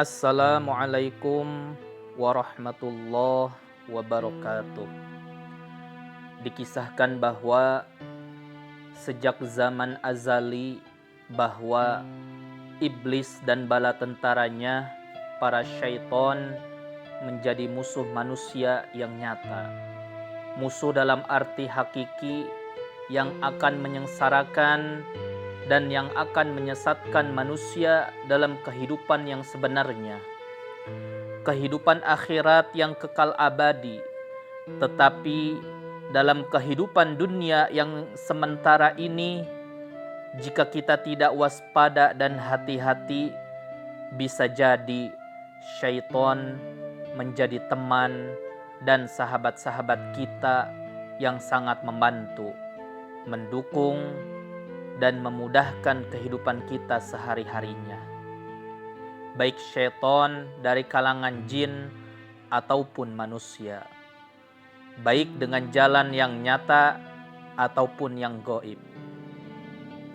Assalamualaikum warahmatullahi wabarakatuh. Dikisahkan bahwa sejak zaman azali bahwa iblis dan bala tentaranya, para syaiton, menjadi musuh manusia yang nyata. Musuh dalam arti hakiki yang akan menyengsarakan dan yang akan menyesatkan manusia dalam kehidupan yang sebenarnya. Kehidupan akhirat yang kekal abadi, tetapi dalam kehidupan dunia yang sementara ini, jika kita tidak waspada dan hati-hati, bisa jadi syaitan menjadi teman dan sahabat-sahabat kita yang sangat membantu, mendukung, dan memudahkan kehidupan kita sehari-harinya. Baik syaitan dari kalangan jin ataupun manusia, baik dengan jalan yang nyata ataupun yang gaib.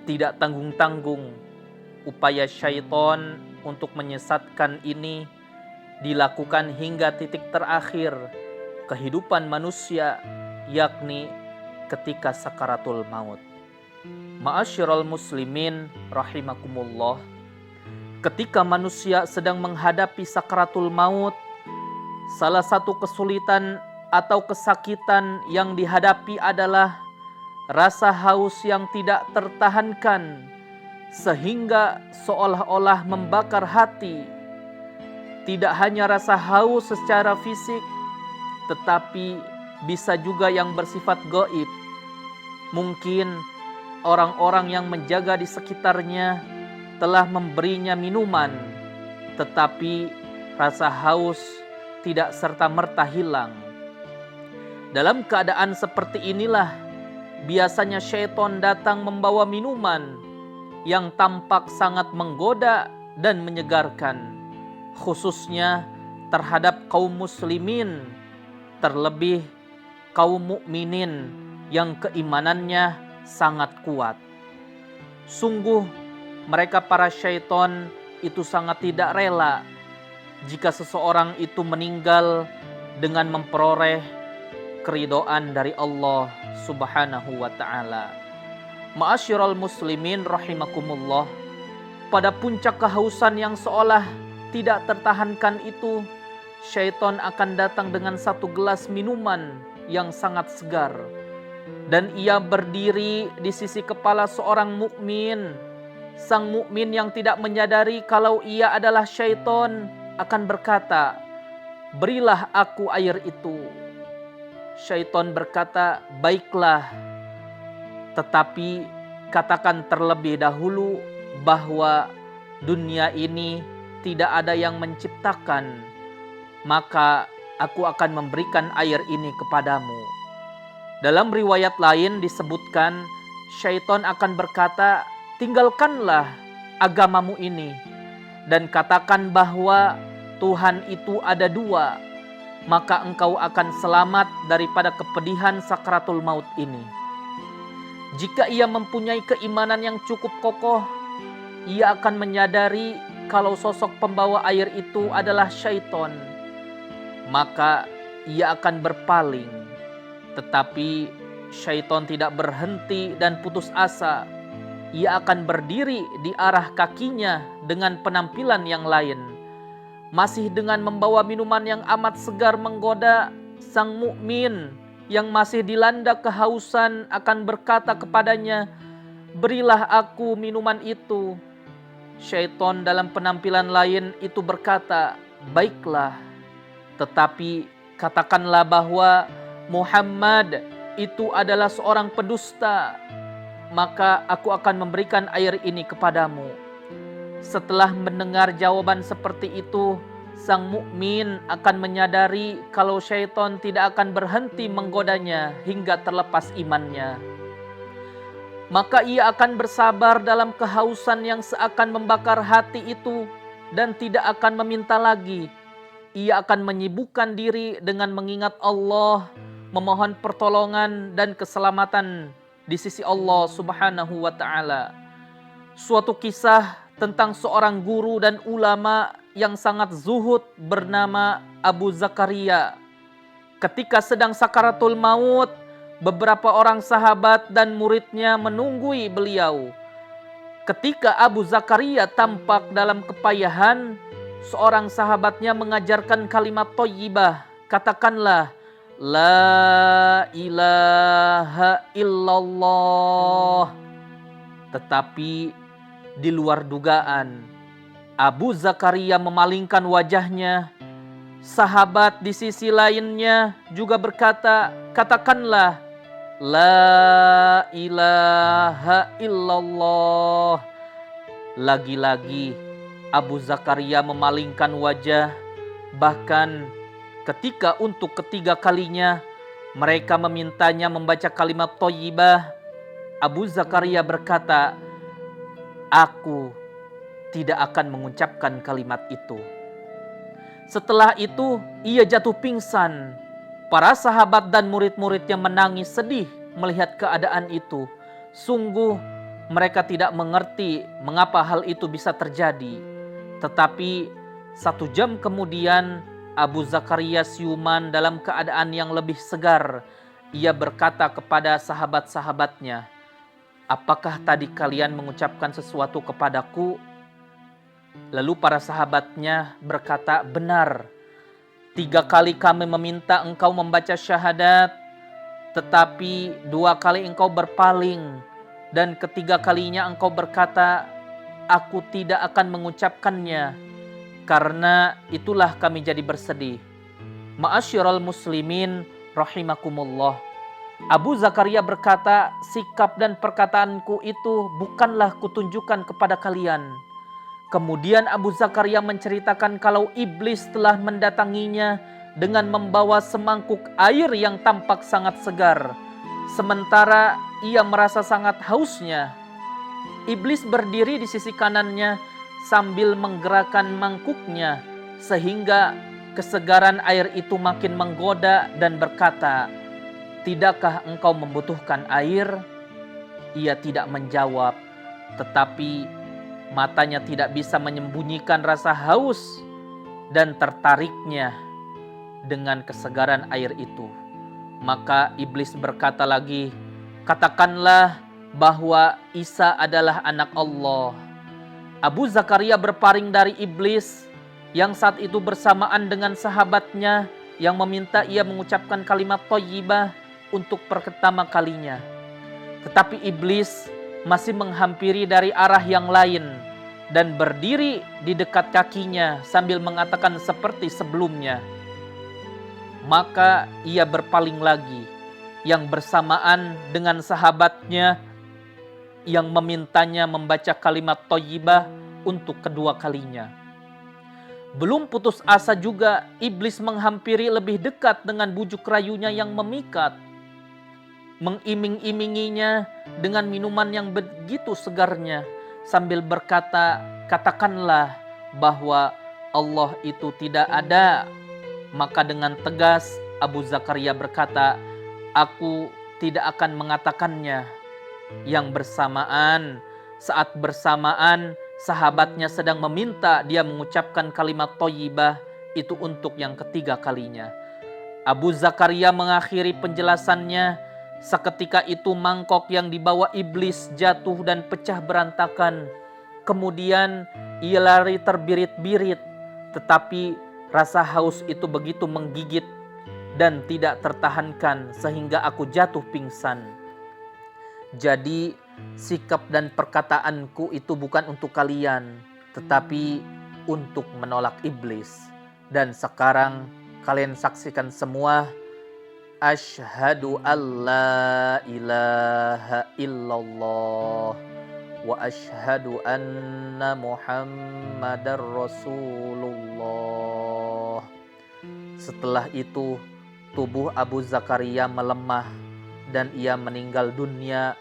Tidak tanggung-tanggung upaya syaitan untuk menyesatkan ini dilakukan hingga titik terakhir kehidupan manusia, yakni ketika sakaratul maut. Ma'asyiral muslimin rahimakumullah, ketika manusia sedang menghadapi sakaratul maut, salah satu kesulitan atau kesakitan yang dihadapi adalah rasa haus yang tidak tertahankan sehingga seolah-olah membakar hati. Tidak hanya rasa haus secara fisik, tetapi bisa juga yang bersifat gaib. Mungkin orang-orang yang menjaga di sekitarnya telah memberinya minuman, tetapi rasa haus tidak serta-merta hilang. Dalam keadaan seperti inilah biasanya syaitan datang membawa minuman yang tampak sangat menggoda dan menyegarkan, khususnya terhadap kaum muslimin, terlebih kaum mukminin yang keimanannya sangat kuat. Sungguh mereka para syaitan itu sangat tidak rela jika seseorang itu meninggal dengan memperoleh keridhaan dari Allah Subhanahu wa ta'ala. Ma'asyiral muslimin rahimakumullah, pada puncak kehausan yang seolah tidak tertahankan itu, syaitan akan datang dengan satu gelas minuman yang sangat segar, dan ia berdiri di sisi kepala seorang mukmin. Sang mukmin yang tidak menyadari kalau ia adalah syaitan akan berkata, "Berilah aku air itu." Syaitan berkata, "Baiklah, tetapi katakan terlebih dahulu bahwa dunia ini tidak ada yang menciptakan, maka aku akan memberikan air ini kepadamu." Dalam riwayat lain disebutkan, syaitan akan berkata, "Tinggalkanlah agamamu ini dan katakan bahwa Tuhan itu ada dua, maka engkau akan selamat daripada kepedihan sakaratul maut ini." Jika ia mempunyai keimanan yang cukup kokoh, ia akan menyadari kalau sosok pembawa air itu adalah syaitan, maka ia akan berpaling. Tetapi syaitan tidak berhenti dan putus asa. Ia akan berdiri di arah kakinya dengan penampilan yang lain. Masih dengan membawa minuman yang amat segar menggoda, sang mukmin yang masih dilanda kehausan akan berkata kepadanya, "Berilah aku minuman itu." Syaitan dalam penampilan lain itu berkata, "Baiklah, tetapi katakanlah bahwa Muhammad itu adalah seorang pendusta, maka aku akan memberikan air ini kepadamu." Setelah mendengar jawaban seperti itu, sang mukmin akan menyadari kalau syaitan tidak akan berhenti menggodanya hingga terlepas imannya. Maka ia akan bersabar dalam kehausan yang seakan membakar hati itu dan tidak akan meminta lagi. Ia akan menyibukkan diri dengan mengingat Allah, memohon pertolongan dan keselamatan di sisi Allah Subhanahu wa ta'ala. Suatu kisah tentang seorang guru dan ulama yang sangat zuhud bernama Abu Zakaria. Ketika sedang sakaratul maut, beberapa orang sahabat dan muridnya menunggui beliau. Ketika Abu Zakaria tampak dalam kepayahan, seorang sahabatnya mengajarkan kalimat thayyibah. Katakanlah, La ilaha illallah. Tetapi di luar dugaan, Abu Zakaria memalingkan wajahnya. Sahabat di sisi lainnya juga berkata, katakanlah, La ilaha illallah. Lagi-lagi Abu Zakaria memalingkan wajah. Bahkan ketika untuk ketiga kalinya mereka memintanya membaca kalimat thayyibah, Abu Zakaria berkata, aku tidak akan mengucapkan kalimat itu. Setelah itu ia jatuh pingsan. Para sahabat dan murid-muridnya menangis sedih melihat keadaan itu. Sungguh mereka tidak mengerti mengapa hal itu bisa terjadi. Tetapi 1 jam kemudian Abu Zakaria siuman dalam keadaan yang lebih segar. Ia berkata kepada sahabat-sahabatnya, apakah tadi kalian mengucapkan sesuatu kepadaku? Lalu para sahabatnya berkata, benar. 3 kali kami meminta engkau membaca syahadat, tetapi 2 kali engkau berpaling, dan ketiga kalinya engkau berkata, aku tidak akan mengucapkannya, karena itulah kami jadi bersedih. Ma'asyiral muslimin rahimakumullah. Abu Zakaria berkata, sikap dan perkataanku itu bukanlah kutunjukkan kepada kalian. Kemudian Abu Zakaria menceritakan kalau iblis telah mendatanginya dengan membawa semangkuk air yang tampak sangat segar. Sementara ia merasa sangat hausnya. Iblis berdiri di sisi kanannya sambil menggerakkan mangkuknya sehingga kesegaran air itu makin menggoda dan berkata, tidakkah engkau membutuhkan air? Ia tidak menjawab, tetapi matanya tidak bisa menyembunyikan rasa haus dan tertariknya dengan kesegaran air itu. Maka iblis berkata lagi, katakanlah bahwa Isa adalah anak Allah. Abu Zakaria berpaling dari iblis yang saat itu bersamaan dengan sahabatnya yang meminta ia mengucapkan kalimat thayyibah untuk pertama kalinya. Tetapi iblis masih menghampiri dari arah yang lain dan berdiri di dekat kakinya sambil mengatakan seperti sebelumnya. Maka ia berpaling lagi, yang bersamaan dengan sahabatnya yang memintanya membaca kalimat thayyibah untuk kedua kalinya. Belum putus asa juga, iblis menghampiri lebih dekat dengan bujuk rayunya yang memikat, mengiming-iminginya dengan minuman yang begitu segarnya sambil berkata, katakanlah bahwa Allah itu tidak ada. Maka dengan tegas Abu Zakaria berkata, aku tidak akan mengatakannya. Yang saat bersamaan sahabatnya sedang meminta dia mengucapkan kalimat thayyibah itu untuk yang ketiga kalinya. Abu Zakaria mengakhiri penjelasannya. Seketika itu mangkok yang dibawa iblis jatuh dan pecah berantakan. Kemudian ia lari terbirit-birit, tetapi rasa haus itu begitu menggigit dan tidak tertahankan sehingga aku jatuh pingsan. Jadi sikap dan perkataanku itu bukan untuk kalian, tetapi untuk menolak iblis. Dan sekarang kalian saksikan semua, Asyhadu an la ilaha illallah wa asyhadu anna Muhammadar Rasulullah. Setelah itu tubuh Abu Zakaria melemah dan ia meninggal dunia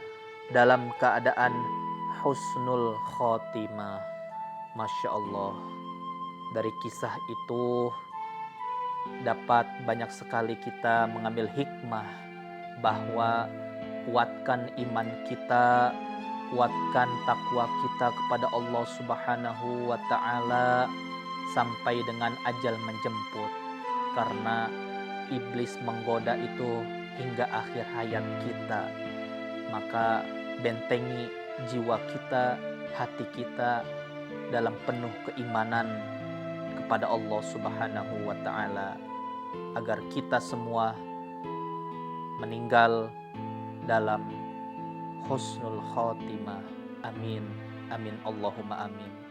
dalam keadaan husnul khotimah. Masya Allah. Dari kisah itu dapat banyak sekali kita mengambil hikmah bahwa kuatkan iman kita, kuatkan takwa kita kepada Allah Subhanahu wa ta'ala, sampai dengan ajal menjemput, karena iblis menggoda itu hingga akhir hayat kita. Maka bentengi jiwa kita, hati kita dalam penuh keimanan kepada Allah Subhanahu wa taala, agar kita semua meninggal dalam husnul khotimah. Amin. Amin Allahumma amin.